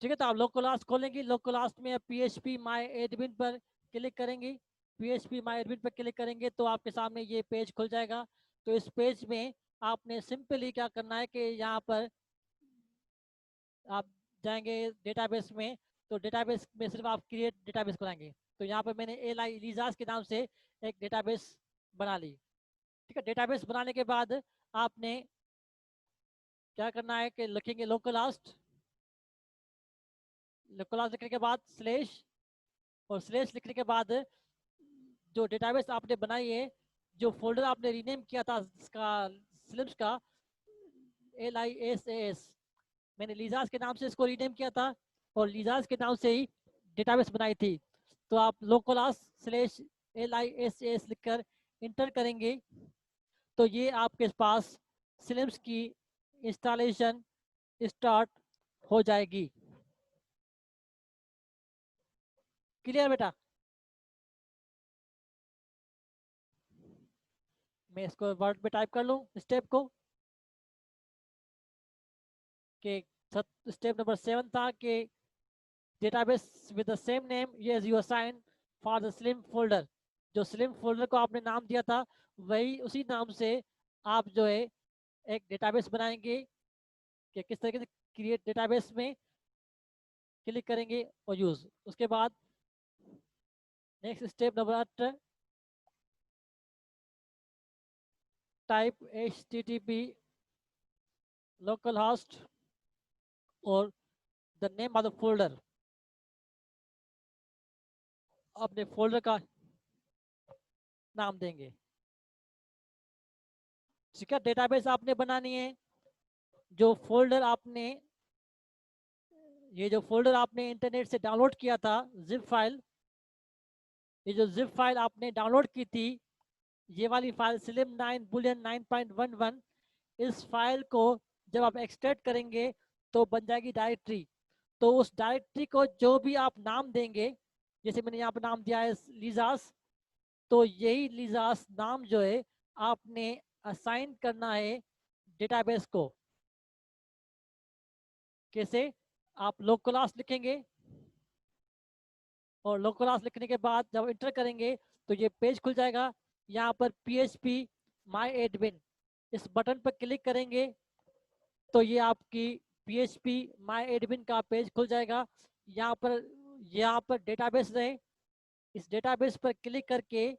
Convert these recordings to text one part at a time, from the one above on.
ठीक है, तो आप लोकलास्ट खोलेंगे, लोकलास्ट में PHP माई एडमिन पर क्लिक करेंगे। PHP माई एडमिन पर क्लिक करेंगे तो आपके सामने ये पेज खुल जाएगा। तो इस पेज में आपने सिंपली क्या करना है कि यहाँ पर आप जाएंगे डेटाबेस में, तो डेटाबेस में सिर्फ आप क्रिएट डेटाबेस बनाएंगे। तो यहाँ पर मैंने एलाई लीजास के नाम से एक डेटाबेस बना ली। ठीक है, डेटाबेस बनाने के बाद आपने क्या करना है कि लिखेंगे लोकलास्ट, लोकलास्ट लिखने के बाद स्लेश, और स्लेश लिखने के बाद जो डेटाबेस आपने बनाई है, जो फोल्डर आपने रीनेम किया था इसका स्लिम्स का, LISAS, मैंने लीजास के नाम से इसको रीनेम किया था और लीजास के नाम से ही डेटाबेस बनाई थी। तो आप लोकलास्ट स्लेश LISAS लिखकर इंटर करेंगे तो ये आपके पास स्लिम्स की इंस्टॉलेशन स्टार्ट हो जाएगी। क्लियर बेटा? मैं इसको वर्ड में टाइप कर लूँ स्टेप को, कि स्टेप नंबर 7 था कि database with the same name yes you assign for the slim folder. जो स्लिम फोल्डर को आपने नाम दिया था वही उसी नाम से आप जो है एक डेटाबेस बनाएंगे। कि किस तरीके से क्रिएट डेटाबेस में क्लिक करेंगे और यूज, उसके बाद next step number 8, type HTTP local host और the name of the folder, अपने फोल्डर का नाम देंगे। ठीक है, डेटाबेस आपने बनानी है। जो फोल्डर आपने, ये जो फोल्डर आपने इंटरनेट से डाउनलोड किया था जिप फाइल, ये जो जिप फाइल आपने डाउनलोड की थी, ये वाली फाइल स्लिम 9 बुलियन 9.11, इस फाइल को जब आप एक्सट्रैक्ट करेंगे तो बन जाएगी डायरेक्टरी। तो उस डायरेक्टरी को जो भी आप नाम देंगे, जैसे मैंने यहाँ पर नाम दिया है लीजास, तो यही लीजास नाम जो है आपने असाइन करना है डेटाबेस को। कैसे? आप लोकलास्ट लिखेंगे और लोकलास्ट लिखने के बाद जब इंटर करेंगे तो ये पेज खुल जाएगा। यहाँ पर PHP माई एडमिन इस बटन पर क्लिक करेंगे तो ये आपकी PHP माई एडमिन का पेज खुल जाएगा। यहाँ पर डेटाबेस रहे, इस डेटाबेस पर क्लिक करके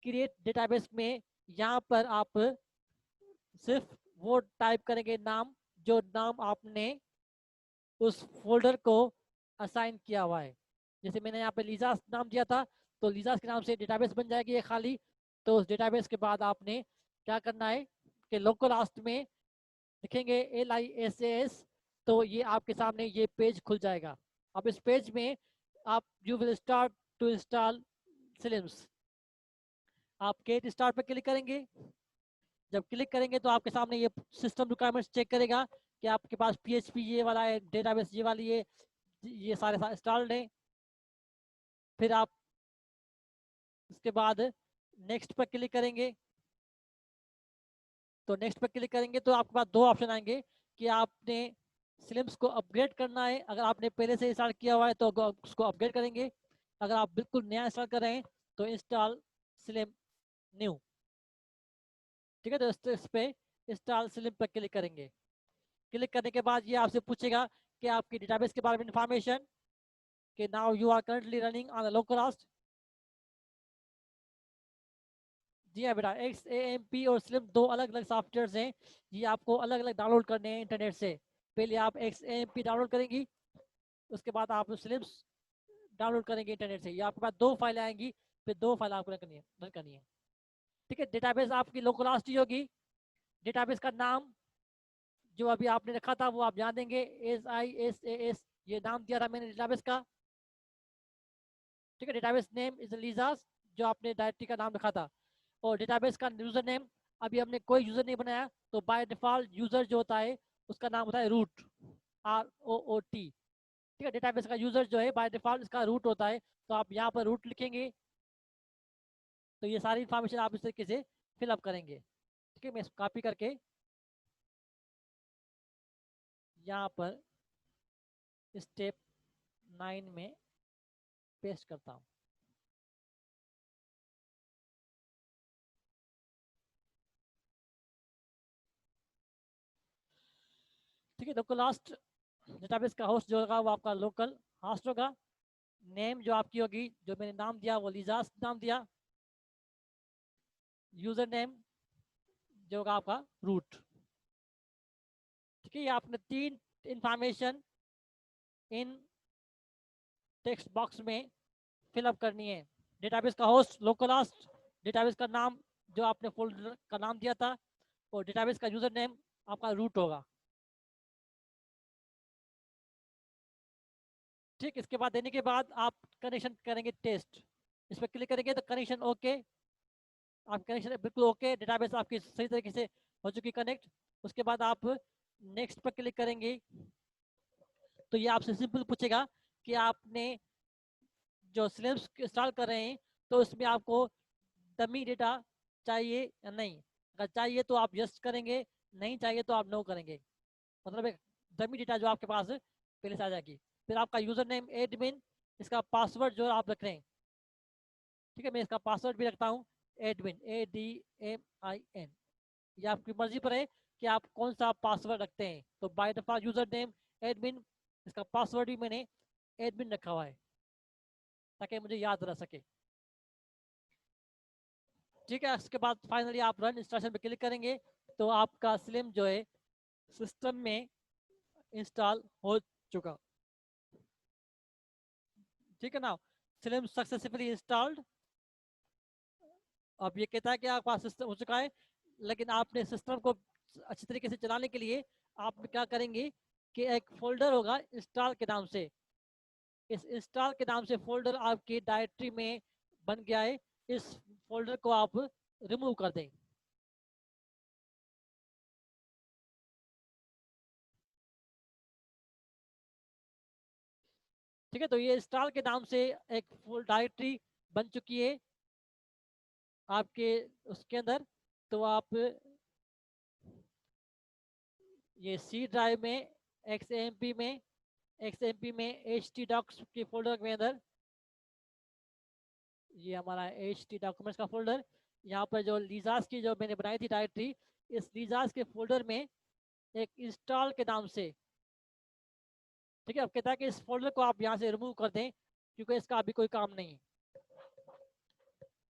क्रिएट डेटाबेस में यहाँ पर आप सिर्फ वो टाइप करेंगे नाम, जो नाम आपने उस फोल्डर को असाइन किया हुआ है। जैसे मैंने यहाँ पे लीजा नाम दिया था, तो लीजा के नाम से डेटाबेस बन जाएगी ये खाली। तो उस डेटाबेस के बाद आपने क्या करना है कि लोकल होस्ट में लिखेंगे LISAS, तो ये आपके सामने ये पेज खुल जाएगा। अब इस पेज में आप you will start to install slims. आप गेट स्टार्ट पर क्लिक करेंगे। जब क्लिक करेंगे तो आपके सामने ये सिस्टम रिक्वायरमेंट्स चेक करेगा कि आपके पास PHP ये वाला है, डेटाबेस ये वाली है, ये सारे इंस्टॉल्ड हैं। फिर आप उसके बाद नेक्स्ट पर क्लिक करेंगे। तो नेक्स्ट पर क्लिक करेंगे तो आपके पास दो ऑप्शन आएंगे कि आपने स्लिम्स को अपग्रेड करना है। अगर आपने पहले से इंस्टॉल किया हुआ है तो उसको अपग्रेड करेंगे। अगर आप बिल्कुल नया इंस्टॉल कर रहे हैं तो इंस्टॉल स्लिम न्यू। ठीक है, तो इस पे इंस्टॉल स्लिम पर क्लिक करेंगे। क्लिक करने के बाद ये आपसे पूछेगा कि आपकी डेटाबेस के बारे में इंफॉर्मेशन, कि now you are currently running on local host. जी हाँ बेटा, XAMPP और स्लिम दो अलग अलग सॉफ्टवेयर हैं। ये आपको अलग अलग डाउनलोड करने हैं इंटरनेट से। पहले आप XAMPP डाउनलोड करेंगी, उसके बाद आप स्लिम्स डाउनलोड करेंगे इंटरनेट से। ये आपके पास दो फाइलें आएंगी, फिर दो फाइल आपको रन करनी है। ठीक है, डेटाबेस आपकी लोकल होस्ट ही होगी। डेटाबेस का नाम जो अभी आपने रखा था वो आप जान देंगे, SISAS, ये नाम दिया था मैंने डेटाबेस का। ठीक है, डेटाबेस नेम इज लीजास, जो आपने डायरेक्टरी का नाम रखा था। और डेटाबेस का यूजर नेम, अभी हमने कोई यूजर नहीं बनाया, तो बाय डिफॉल्ट यूजर जो होता है उसका नाम होता है रूट, ROOT। ठीक है, डेटाबेस का यूजर जो है बाय डिफॉल्ट इसका रूट होता है, तो आप यहाँ पर रूट लिखेंगे। तो ये सारी इंफॉर्मेशन आप इस तरीके से फिलअप करेंगे। ठीक है, मैं इसको कॉपी करके यहाँ पर स्टेप 9 में पेस्ट करता हूँ। ठीक है, लोकल होस्ट डेटाबेस का होस्ट जो होगा वो आपका लोकल होस्ट होगा। नेम जो आपकी होगी, जो मैंने नाम दिया वो लिजास नाम दिया। यूजर नेम जो होगा आपका रूट। ठीक है, ये आपने 3 इंफॉर्मेशन इन टेक्स्ट बॉक्स में फिलअप करनी है। डेटाबेस का होस्ट लोकल होस्ट, डेटाबेस का नाम जो आपने फोल्डर का नाम दिया था, और डेटाबेस का यूजर नेम आपका रूट होगा। ठीक, इसके बाद देने के बाद आप कनेक्शन करेंगे टेस्ट। इस पर क्लिक करेंगे तो कनेक्शन ओके, आप कनेक्शन बिल्कुल ओके, डेटाबेस आपकी सही तरीके से हो चुकी कनेक्ट। उसके बाद आप नेक्स्ट पर क्लिक करेंगे तो ये आपसे सिंपल पूछेगा कि आपने जो स्लैब्स इंस्टॉल कर रहे हैं तो उसमें आपको डमी डेटा चाहिए या नहीं। अगर चाहिए तो आप यस करेंगे, नहीं चाहिए तो आप नो करेंगे। मतलब एक डमी डेटा जो आपके पास पहले से आ जाएगी। फिर आपका यूजर नेम एडमिन, इसका पासवर्ड जो आप रख रहे हैं। ठीक है, मैं इसका पासवर्ड भी रखता हूँ एडमिन, ADMIN। ये आपकी मर्जी पर है कि आप कौन सा पासवर्ड रखते हैं। तो by default user name admin, इसका पासवर्ड भी मैंने एडमिन रखा हुआ है ताकि मुझे याद रह सके। ठीक है, इसके बाद फाइनली आप रन इंस्टॉलेशन पे क्लिक करेंगे तो आपका स्लिम जो है सिस्टम में इंस्टॉल हो चुका। ठीक है ना, स्लिम सक्सेसफुली इंस्टॉल्ड। अब ये कहता है कि आपका सिस्टम हो चुका है, लेकिन आपने सिस्टम को अच्छी तरीके से चलाने के लिए आप क्या करेंगे कि एक फोल्डर होगा इंस्टॉल के नाम से। इस इंस्टॉल के नाम से फोल्डर आपकी डायरेक्टरी में बन गया है। इस फोल्डर को आप रिमूव कर दें। ठीक है, तो ये इंस्टॉल के नाम से एक फुल डायरेक्टरी बन चुकी है आपके उसके अंदर। तो आप ये सी ड्राइव में एक्सएमपी में एच टी डॉक्स के फोल्डर के अंदर, ये हमारा एच टी डॉक्यूमेंट्स का फोल्डर, यहाँ पर जो लीजास की जो मैंने बनाई थी डायरेक्टरी, इस लीजास के फोल्डर में एक इंस्टॉल के नाम से। ठीक है, अब कहता है कि इस फोल्डर को आप यहाँ से रिमूव कर दें क्योंकि इसका अभी कोई काम नहीं।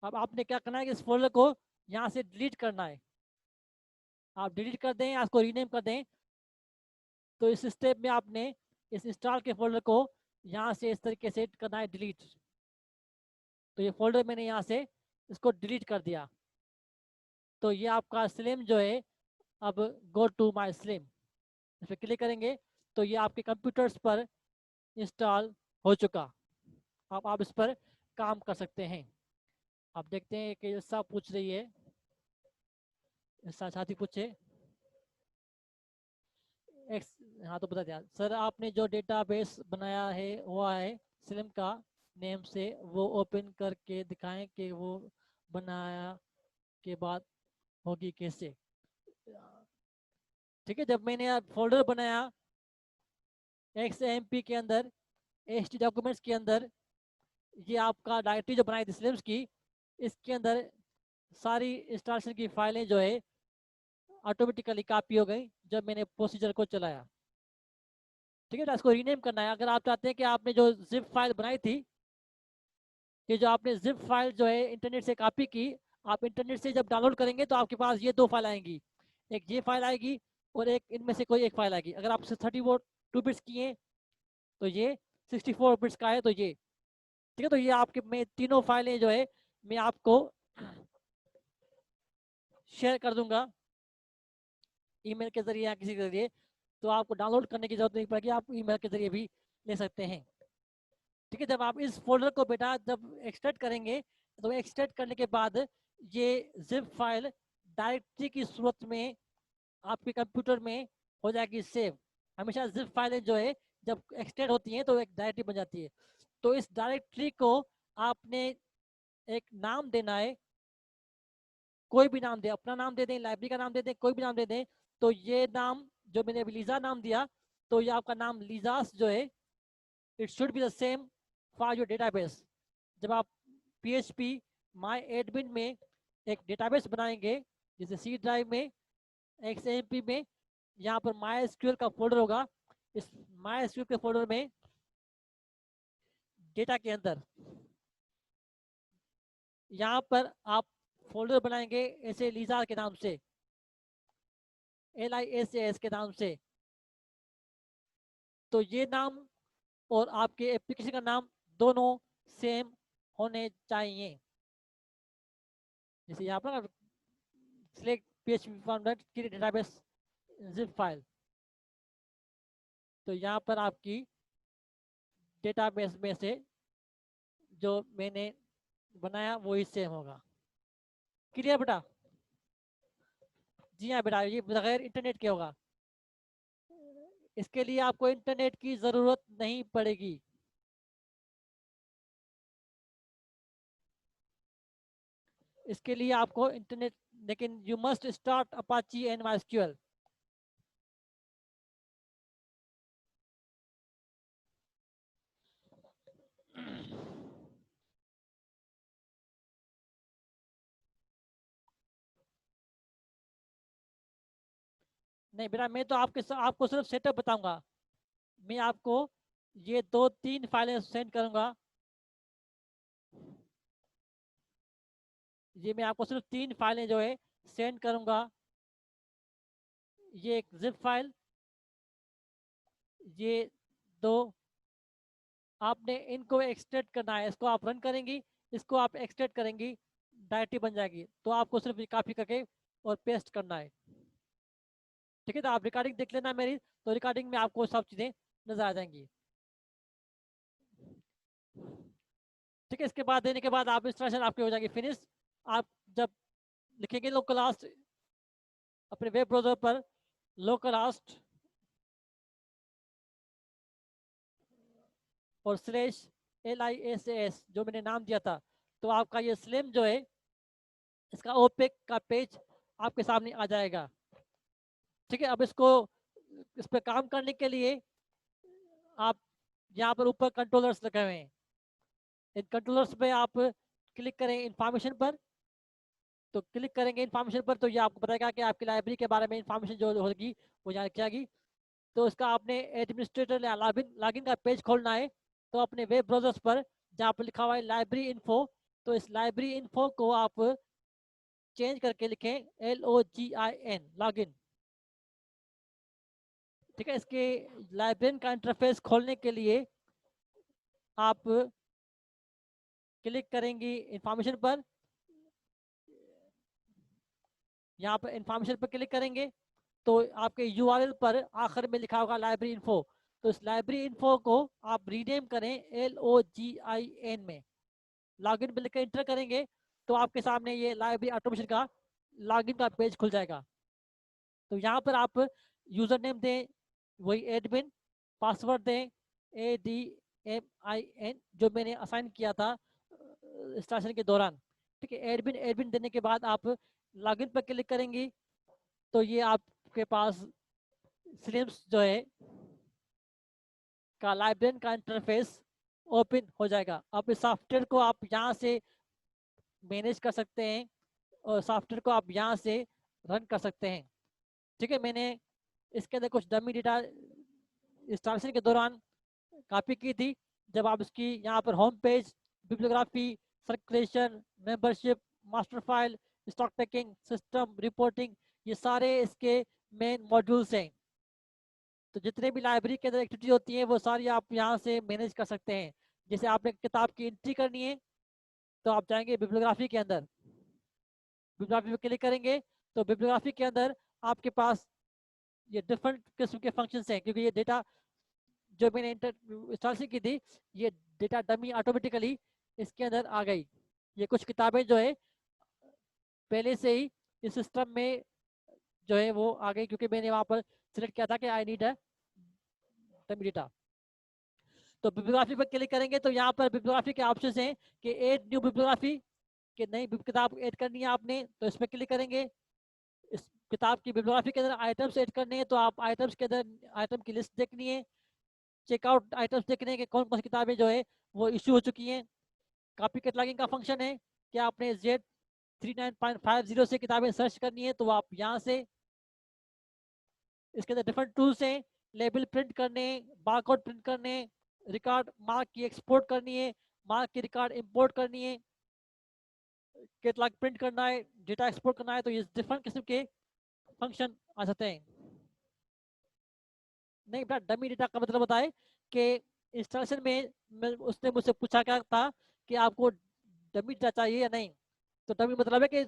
अब आपने क्या करना है कि इस फोल्डर को यहाँ से डिलीट करना है। आप डिलीट कर दें या इसको रीनेम कर दें। तो इस स्टेप में आपने इस इंस्टॉल के फोल्डर को यहाँ से इस तरीके से करना है डिलीट। तो ये फोल्डर मैंने यहाँ से इसको डिलीट कर दिया। तो ये आपका स्लिम जो है अब गो टू माई स्लिम, इस पर क्लिक करेंगे तो ये आपके कंप्यूटर्स पर इंस्टॉल हो चुका। अब आप इस पर काम कर सकते हैं। आप देखते हैं कि सब पूछ रही है, साथी पूछे एक्स। हाँ, तो बता दिया सर, आपने जो डेटाबेस बनाया है हुआ है स्लिम का नेम से, वो ओपन करके दिखाएं कि वो बनाया के बाद होगी कैसे। ठीक है, जब मैंने फोल्डर बनाया XMP के अंदर, एच टी डॉक्यूमेंट्स के अंदर, ये आपका डायरेक्टरी जो बनाई थी स्लिम्स की, इसके अंदर सारी इंस्टॉलेशन की फाइलें जो है ऑटोमेटिकली कॉपी हो गई जब मैंने प्रोसीजर को चलाया। ठीक है ना, इसको रीनेम करना है। अगर आप चाहते हैं कि आपने जो जिप फाइल बनाई थी, कि जो आपने जिप फाइल जो है इंटरनेट से कॉपी की, आप इंटरनेट से जब डाउनलोड करेंगे तो आपके पास ये 2 फाइल आएंगी। एक ये फाइल आएगी और एक इनमें से कोई एक फाइल आएगी। अगर आप 32 बिट्स की है तो ये, 64 बिट्स का है तो ये। ठीक है, तो ये आपके मैं तीनों फाइलें जो है मैं आपको शेयर कर दूंगा ईमेल के जरिए या किसी के जरिए। तो आपको डाउनलोड करने की जरूरत नहीं पड़ेगी, आप ईमेल के जरिए भी ले सकते हैं। ठीक है, जब आप इस फोल्डर को बेटा जब एक्सट्रैक्ट करेंगे तो एक्सट्रैक्ट करने के बाद ये जिप फाइल डायरेक्टरी की सूरत में आपके कंप्यूटर में हो जाएगी सेव। हमेशा जिप फाइलें जो है जब एक्सट्रैक्ट होती हैं तो एक डायरेक्टरी बन जाती है। तो इस डायरेक्टरी को आपने एक नाम देना है, कोई भी नाम दे, अपना नाम दे दें, लाइब्रेरी का नाम दे दें, कोई भी नाम दे दें। तो ये नाम जो मैंने अभी लीजा नाम दिया, तो ये आपका नाम लीजास जो है it should be the same for your database. जब आप PHP माई एडमिन में एक डेटाबेस बनाएंगे, जैसे सी ड्राइव में, XMP में, यहाँ पर MySQL का फोल्डर होगा। इस MySQL के फोल्डर में डेटा के अंदर यहाँ पर आप फोल्डर बनाएंगे ऐसे लीजा के नाम से, LISAS के नाम से। तो ये नाम और आपके एप्लीकेशन का नाम दोनों सेम होने चाहिए। जैसे यहाँ पर select PHP format create database zip file, तो यहाँ पर आपकी डेटाबेस में से जो मैंने बनाया वही सेम होगा। क्लियर बेटा? जी हाँ बेटा, ये बगैर इंटरनेट के होगा। इसके लिए आपको इंटरनेट की जरूरत नहीं पड़ेगी। इसके लिए आपको इंटरनेट, लेकिन you must start Apache and MySQL। नहीं बेटा, मैं तो आपको सिर्फ सेटअप बताऊंगा। मैं आपको ये 2-3 फाइलें सेंड करूंगा। ये मैं आपको सिर्फ 3 फाइलें जो है सेंड करूंगा। ये एक जिप फाइल, ये 2। आपने इनको एक्सट्रैक्ट करना है। इसको आप रन करेंगी, इसको आप एक्सट्रैक्ट करेंगी, डायरेक्टरी बन जाएगी। तो आपको सिर्फ कॉपी करके और पेस्ट करना है। ठीक है, तो आप रिकॉर्डिंग देख लेना मेरी, तो रिकॉर्डिंग में आपको सब चीज़ें नजर आ जाएंगी। ठीक है, इसके बाद देने के बाद आप इंस्टॉलेशन आपकी हो जाएगी फिनिश। आप जब लिखेंगे लोकलहोस्ट अपने वेब ब्राउजर पर, लोकलहोस्ट और /LISAS जो मैंने नाम दिया था, तो आपका ये स्लिम जो है इसका ओपेक का पेज आपके सामने आ जाएगा। ठीक है, अब इस पे काम करने के लिए आप यहाँ पर ऊपर कंट्रोलर्स लगे हुए हैं। इन कंट्रोलर्स पे आप क्लिक करें इंफॉर्मेशन पर। तो क्लिक करेंगे इंफॉर्मेशन पर, तो ये आपको बताएगा कि आपकी लाइब्रेरी के बारे में इंफॉर्मेशन जो होगी वो यहाँ रखी जाएगी। तो इसका आपने एडमिनिस्ट्रेटर या लॉगिन का पेज खोलना है। तो अपने वेब ब्राउजर्स पर जहाँ पर लिखा हुआ है लाइब्रेरी इन्फो, तो इस लाइब्रेरी इन्फो को आप चेंज करके लिखें LOGIN, लॉगिन। ठीक है, इसके लाइब्रेरी का इंटरफेस खोलने के लिए आप क्लिक करेंगी इंफॉर्मेशन पर। यहाँ पर इंफॉर्मेशन पर क्लिक करेंगे तो आपके URL पर आखिर में लिखा होगा लाइब्रेरी इन्फो। तो इस लाइब्रेरी इन्फो को आप रीनेम करें LOGIN में, लॉगिन पे लिखकर इंटर करेंगे तो आपके सामने ये लाइब्रेरी ऑटोमेशन का लॉगिन का पेज खुल जाएगा। तो यहाँ पर आप यूजर नेम दें वही एडमिन, पासवर्ड दें ADMIN जो मैंने असाइन किया था इंस्टॉलेशन के दौरान। ठीक है, एडमिन एडमिन देने के बाद आप लॉगिन पर क्लिक करेंगी तो ये आपके पास स्लिम्स जो है का लाइब्रेरी का इंटरफेस ओपन हो जाएगा। अब इस सॉफ्टवेयर को आप यहाँ से मैनेज कर सकते हैं और सॉफ्टवेयर को आप यहाँ से रन कर सकते हैं। ठीक है, मैंने इसके अंदर कुछ डमी डेटा इंस्टॉलेशन के दौरान कॉपी की थी। जब आप इसकी यहाँ पर home page, bibliography, circulation, membership, master file, stock taking, system reporting, ये सारे इसके मेन मॉड्यूल्स हैं। तो जितने भी लाइब्रेरी के अंदर एक्टिविटी होती है वो सारी आप यहाँ से मैनेज कर सकते हैं। जैसे आपने किताब की एंट्री करनी है तो आप जाएंगे बिब्लियोग्राफी के अंदर, बिब्लियोग्राफी पे क्लिक करेंगे तो बिब्लियोग्राफी के अंदर आपके पास ये डिफरेंट किस्म के फंक्शंस हैं, क्योंकि ये डेटा जो मैंने इंस्टॉलेशन की थी ये डेटा डमी ऑटोमेटिकली इसके अंदर आ गई। ये कुछ किताबें जो है पहले से ही इस सिस्टम में जो है वो आ गई, क्योंकि मैंने वहाँ पर सिलेक्ट किया था कि I need a dummy data. तो बिब्लियोग्राफी पर क्लिक करेंगे तो यहाँ पर बिब्लियोग्राफी के ऑप्शन हैं कि ऐड न्यू बिब्लियोग्राफी, कि नई किताब ऐड करनी है आपने तो इस पर क्लिक करेंगे। इस किताब की बिब्लियोग्राफी के अंदर आइटम्स ऐड करने हैं तो आप आइटम्स के अंदर आइटम की लिस्ट देखनी है। चेकआउट आइटम्स देखने के कौन कौन सी किताबें जो है वो इशू हो चुकी हैं। कॉपी कैटलॉगिंग का फंक्शन है कि आपने Z39.50 से किताबें सर्च करनी है तो आप यहाँ से, इसके अंदर डिफरेंट टूल्स हैं, लेबल प्रिंट करने, बारकोड प्रिंट करने, रिकॉर्ड मार्क की एक्सपोर्ट करनी है, मार्क की रिकॉर्ड इंपोर्ट करनी है, कैटलॉग प्रिंट करना है, डेटा एक्सपोर्ट करना है। तो ये डिफरेंट किस्म के फंक्शन आ सकते हैं। नहीं बेटा, डमी डेटा का मतलब होता है कि इंस्टॉलेशन में उसने मुझसे पूछा क्या था कि आपको डमी डेटा चाहिए या नहीं। तो डमी मतलब है कि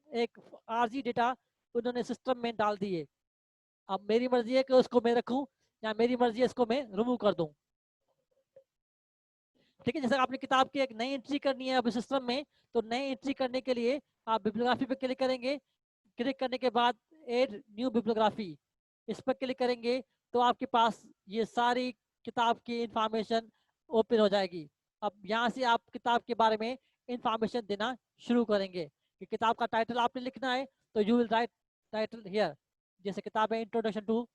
एक आरजी डेटा उन्होंने सिस्टम में डाल दिए। अब मेरी मर्जी है कि उसको मैं रखूं या मेरी मर्जी है इसको मैं रिमूव कर दूं। ठीक है, जैसे आपने किताब की एक नई एंट्री करनी है अब सिस्टम में, तो नई एंट्री करने के लिए आप बिब्लियोग्राफी पे क्लिक करेंगे। क्लिक करने के बाद एड न्यू बिब्लियोग्राफी, इस पर क्लिक करेंगे तो आपके पास ये सारी किताब की इंफॉर्मेशन ओपन हो जाएगी। अब यहाँ से आप किताब के बारे में इंफॉर्मेशन देना शुरू करेंगे कि किताब का टाइटल आपने लिखना है तो you will write title here. जैसे किताब है इंट्रोडक्शन टू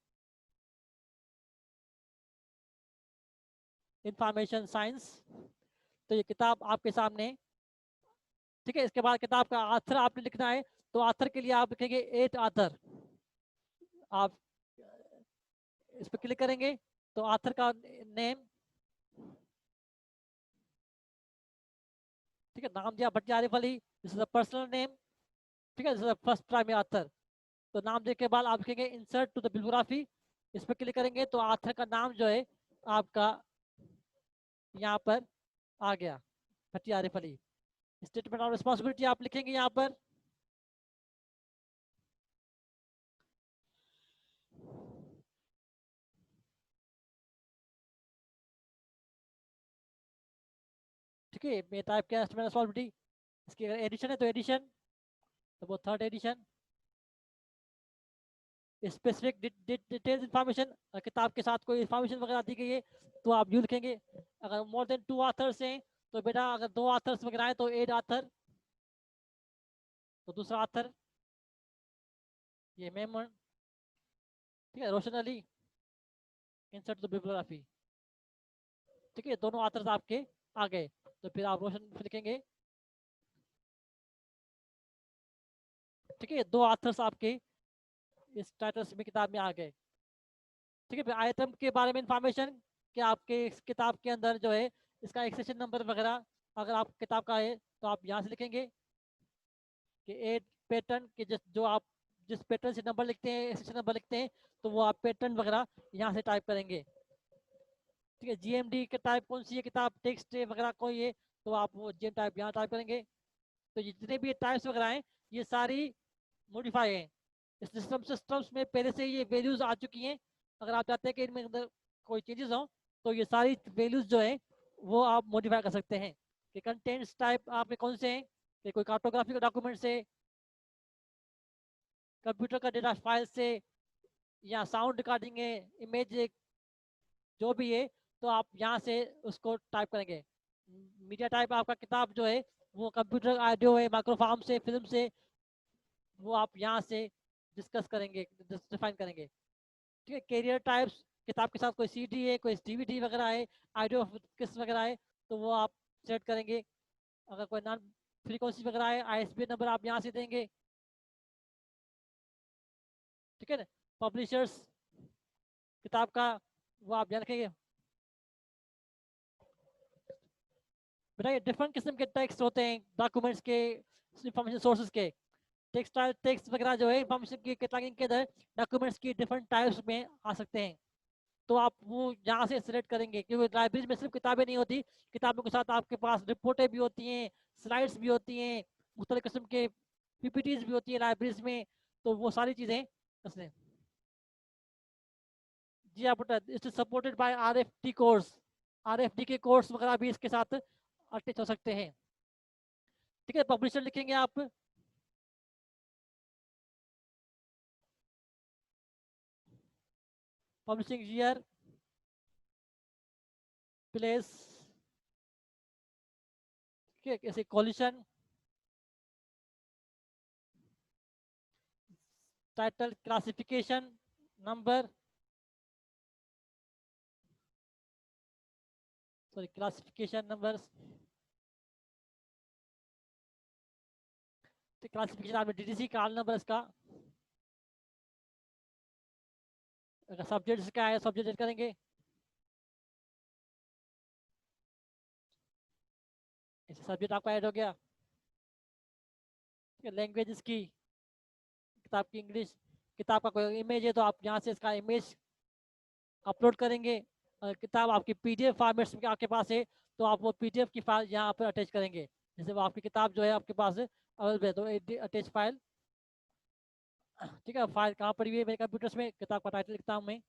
इंफॉर्मेशन साइंस, तो ये किताब आपके सामने। ठीक है, इसके बाद किताब का आथर आपने लिखना है तो आथर के लिए आप लिखेंगे 8 आथर। आप इस पर क्लिक करेंगे तो आथर का नेम, ठीक है, नाम दिया Bhatti Arif Ali, this is a personal name. ठीक है, this is first primary author. तो नाम देने के बाद आप लिखेंगे इंसर्ट टू द बिब्लियोग्राफी, इस पर क्लिक करेंगे तो आथर का नाम जो है आपका यहाँ पर आ गया, Bhatti Arif Ali. Statement of responsibility आप लिखेंगे यहाँ पर। ठीक है, मैं टाइप किया स्टेटमेंट ऑफ रिस्पॉन्सिबिलिटी। इसकी अगर एडिशन है तो एडिशन, तो वो third edition. Specific details information, किताब के साथ कोई इंफॉर्मेशन वगैरह दी गई है तो आप यूज लिखेंगे। अगर मोर देन 2 ऑथर्स हैं तो बेटा अगर 2 ऑथर्स वगैरह हैं तो 8 ऑथर, तो दूसरा ऑथर ये मेमन। ठीक है, रोशन अली, इंसर्ट द बिब्लियोग्राफी। ठीक है, दोनों ऑथर्स आपके आ गए तो फिर आप रोशन लिखेंगे। ठीक है, 2 ऑथर्स आपके इस टाइटल्स में किताब में आ गए। ठीक है, फिर आइटम के बारे में इंफॉर्मेशन कि आपके इस किताब के अंदर जो है इसका एक्सेशन नंबर वगैरह अगर आप किताब का है तो आप यहाँ से लिखेंगे कि एड पैटर्न के जो आप जिस पैटर्न से नंबर लिखते हैं, एक्सेशन नंबर लिखते हैं, तो वो आप पैटर्न वगैरह यहाँ से टाइप करेंगे। ठीक है, जीएमडी के टाइप कौन सी है किताब, टेक्स्ट वगैरह कोई है तो आप वो जीएम टाइप यहाँ टाइप करेंगे। तो जितने भी टाइप्स वगैरह हैं ये सारी मॉडिफाई है। इस सिस्टम्स में पहले से ये वैल्यूज आ चुकी हैं। अगर आप चाहते हैं कि इनमें अंदर कोई चेंजेस हो तो ये सारी वैल्यूज जो है वो आप मॉडिफाई कर सकते हैं। कि कंटेंट्स टाइप आपके कौन से हैं, कि कोई कार्टोग्राफी का डॉक्यूमेंट से, कंप्यूटर का डेटा फाइल से, या साउंड रिकॉर्डिंग है, इमेज जो भी है, तो आप यहाँ से उसको टाइप करेंगे। मीडिया टाइप आपका किताब जो है वो कंप्यूटर ऑडियो है, माइक्रोफॉर्म से, फिल्म से, वो आप यहाँ से डिस्कस करेंगे, डिफाइन करेंगे। ठीक है, कैरियर टाइप्स किताब के साथ कोई सीडी है, कोई डीवीडी वगैरह है, ऑडियो किस वगैरह है तो वो आप सेट करेंगे। अगर कोई नॉन फ्रीक्वेंसी वगैरह है, आईएसबी नंबर आप यहाँ से देंगे। ठीक है ना, पब्लिशर्स किताब का वो आप ध्यान रखेंगे। बेटा ये डिफरेंट किस्म के टेक्स्ट होते हैं डॉक्यूमेंट्स के, इंफॉर्मेशन सोर्सेज के। टेक्सटाइल टेक्स्ट वगैरह जो है इंफॉर्मेशन की कैटलॉगिंग के अंदर डॉक्यूमेंट्स की डिफरेंट टाइप्स में आ सकते हैं। तो आप वो यहाँ से सिलेक्ट करेंगे क्योंकि लाइब्रेरी में सिर्फ किताबें नहीं होती, किताबों के साथ आपके पास रिपोर्टें भी होती हैं, स्लाइड्स भी होती हैं, मुख्तलिफ किस्म के पीपीटीज भी होती है लाइब्रेरीज में। तो वो सारी चीज़ें इसमें, जी आप बता, it is supported by RFD course. RFD के कोर्स वगैरह भी इसके साथ अटैच हो सकते हैं। ठीक है, पब्लिशर लिखेंगे आप। पब्लिशिंग ईयर, प्लेस, ऐसे coalition, title, classification, number, sorry classification numbers, तो क्लासिफिकेशन आपने डीडीसी कार्ड नंबर इसका, अगर सब्जेक्ट का है सब्जेक्ट ऐड करेंगे, इसे सब्जेक्ट आपका ऐड हो गया। लैंग्वेज इसकी, किताब की इंग्लिश, किताब का कोई इमेज है तो आप यहाँ से इसका इमेज अपलोड करेंगे। किताब आपकी पीडीएफ फॉर्मेट्स में आपके पास है तो आप वो पीडीएफ की फाइल यहाँ पर अटैच करेंगे। जैसे वो आपकी किताब जो है आपके पास अवेलेबल है तो अटैच फाइल, ठीक है। फाइल कहाँ पड़ी हुई है मेरे कंप्यूटर्स में, किताब का टाइटल लिखता हूँ मैं,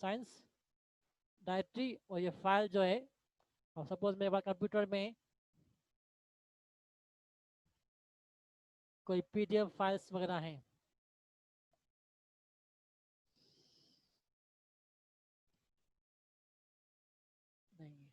साइंस डायरेक्टरी, और ये फाइल जो है, और सपोज मेरे पास कंप्यूटर में कोई पीडीएफ फाइल्स वगैरह हैं, नहीं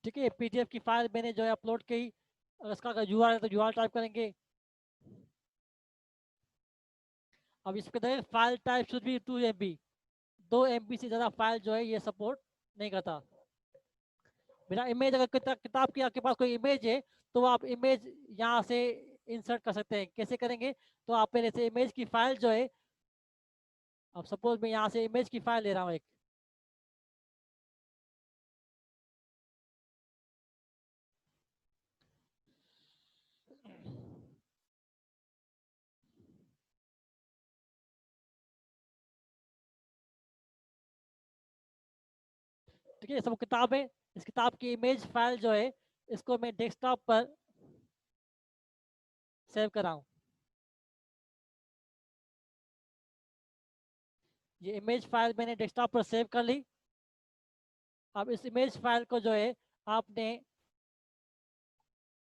ठीक है। पीडीएफ की फाइल मैंने जो है अपलोड की, अगर इसका यूआरएल है तो यूआरएल टाइप करेंगे। अब इसके अंदर file type should be 2 MB, 2 MB से ज़्यादा फाइल जो है ये सपोर्ट नहीं करता। मेरा इमेज, अगर किताब की आपके पास कोई इमेज है तो आप इमेज यहाँ से इंसर्ट कर सकते हैं। कैसे करेंगे, तो आप पहले से इमेज की फाइल जो है, अब सपोज मैं यहाँ से इमेज की फाइल ले रहा हूँ एक, ठीक है। सब किताब है, इस किताब की इमेज फाइल जो है इसको मैं डेस्कटॉप पर सेव कर रहा हूँ। ये इमेज फाइल मैंने डेस्कटॉप पर सेव कर ली। अब इस इमेज फाइल को जो है आपने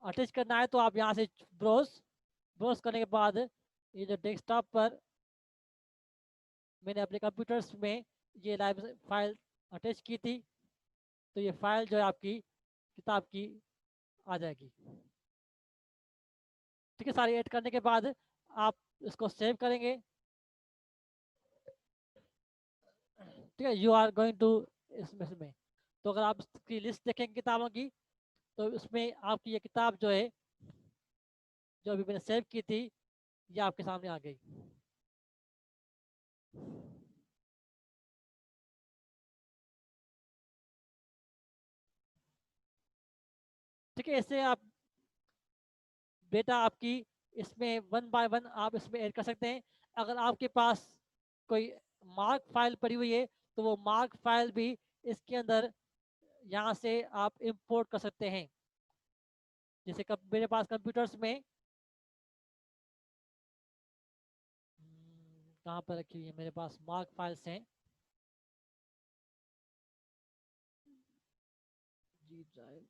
अटैच करना है तो आप यहाँ से ब्राउज, ब्राउज करने के बाद ये जो डेस्कटॉप पर मैंने अपने कंप्यूटर्स में ये लाइब्रेरी फाइल अटैच की थी, तो ये फाइल जो है आपकी किताब की आ जाएगी। ठीक है, सारी ऐड करने के बाद आप इसको सेव करेंगे। ठीक है, यू आर गोइंग टू इसमें, तो अगर आप इसकी लिस्ट देखेंगे किताबों की तो उसमें आपकी ये किताब जो है, जो अभी मैंने सेव की थी, ये आपके सामने आ गई। ठीक है, ऐसे आप डेटा आपकी इसमें 1 बाय 1 आप इसमें ऐड कर सकते हैं। अगर आपके पास कोई मार्क फाइल पड़ी हुई है तो वो मार्क फाइल भी इसके अंदर यहाँ से आप इंपोर्ट कर सकते हैं। जैसे मेरे पास कंप्यूटर्स में कहाँ पर रखी हुई है, मेरे पास मार्क फाइल्स हैं, जी ड्राइव,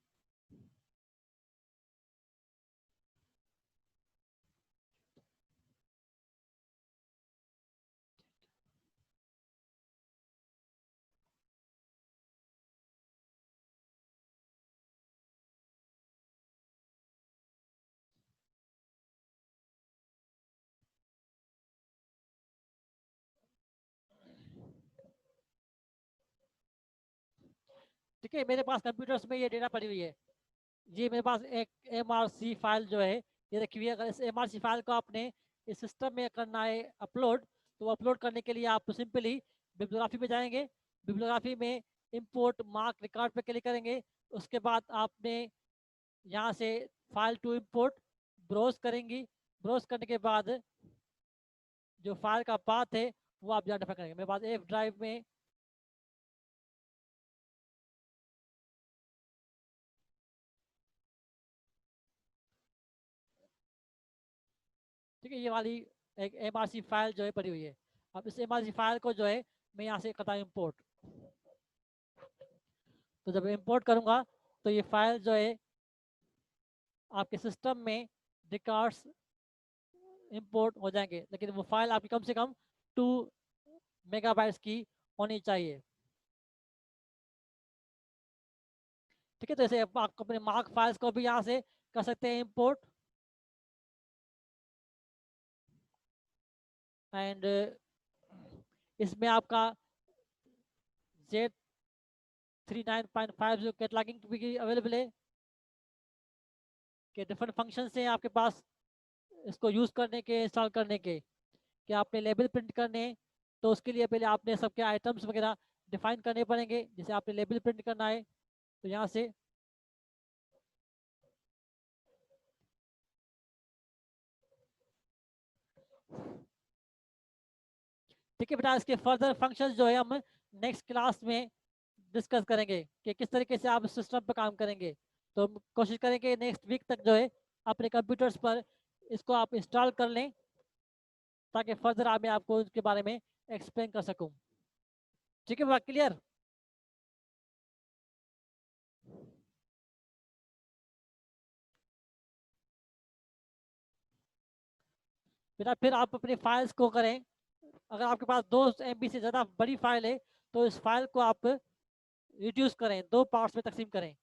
ठीक है। मेरे पास कंप्यूटर्स में ये डेटा पड़ी हुई है, ये मेरे पास एक MRC फाइल जो है ये रखी हुई है। अगर इस MRC फाइल को आपने इस सिस्टम में करना है अपलोड, तो अपलोड करने के लिए आप सिंपली बिब्लियोग्राफी में जाएंगे, बिब्लियोग्राफी में इंपोर्ट मार्क रिकॉर्ड पे क्लिक करेंगे। उसके बाद आपने यहाँ से फाइल टू इंपोर्ट ब्राउज करेंगी, ब्राउज करने के बाद जो फाइल का पाथ है वो आप आइडेंटिफाई करेंगे। मेरे पास F ड्राइव में, ठीक है, ये वाली एक MRC फाइल जो है पड़ी हुई है। अब इस MRC फाइल को जो है मैं यहाँ से करता हूँ इम्पोर्ट। तो जब इम्पोर्ट करूँगा तो ये फाइल जो है आपके सिस्टम में रिकॉर्ड्स इंपोर्ट हो जाएंगे, लेकिन वो फाइल आपकी कम से कम 2 मेगाबाइट्स की होनी चाहिए। ठीक है, तो जैसे आप अपने मार्क फाइल्स को भी यहाँ से कर सकते हैं इंपोर्ट। एंड इसमें आपका Z39.5 जो कैटलॉगिंग भी अवेलेबल है, कि डिफरेंट फंक्शन हैं आपके पास इसको यूज़ करने के, इंस्टॉल करने के। कि आपने लेबल प्रिंट करने हैं तो उसके लिए पहले आपने सबके आइटम्स वगैरह डिफाइन करने पड़ेंगे। जैसे आपने लेबल प्रिंट करना है तो यहाँ से ठीक है बेटा, इसके फर्दर फंक्शंस जो है हम नेक्स्ट क्लास में डिस्कस करेंगे कि किस तरीके से आप सिस्टम पर काम करेंगे। तो हम कोशिश करेंगे नेक्स्ट वीक तक जो है अपने कंप्यूटर्स पर इसको आप इंस्टॉल कर लें, ताकि फर्दर मैं आपको इसके बारे में एक्सप्लेन कर सकूं। ठीक है, बात क्लियर? बेटा फिर आप अपनी फाइल्स को करें। अगर आपके पास 2 MB से ज़्यादा बड़ी फाइल है तो इस फाइल को आप रिड्यूस करें, 2 पार्ट्स में तकसीम करें।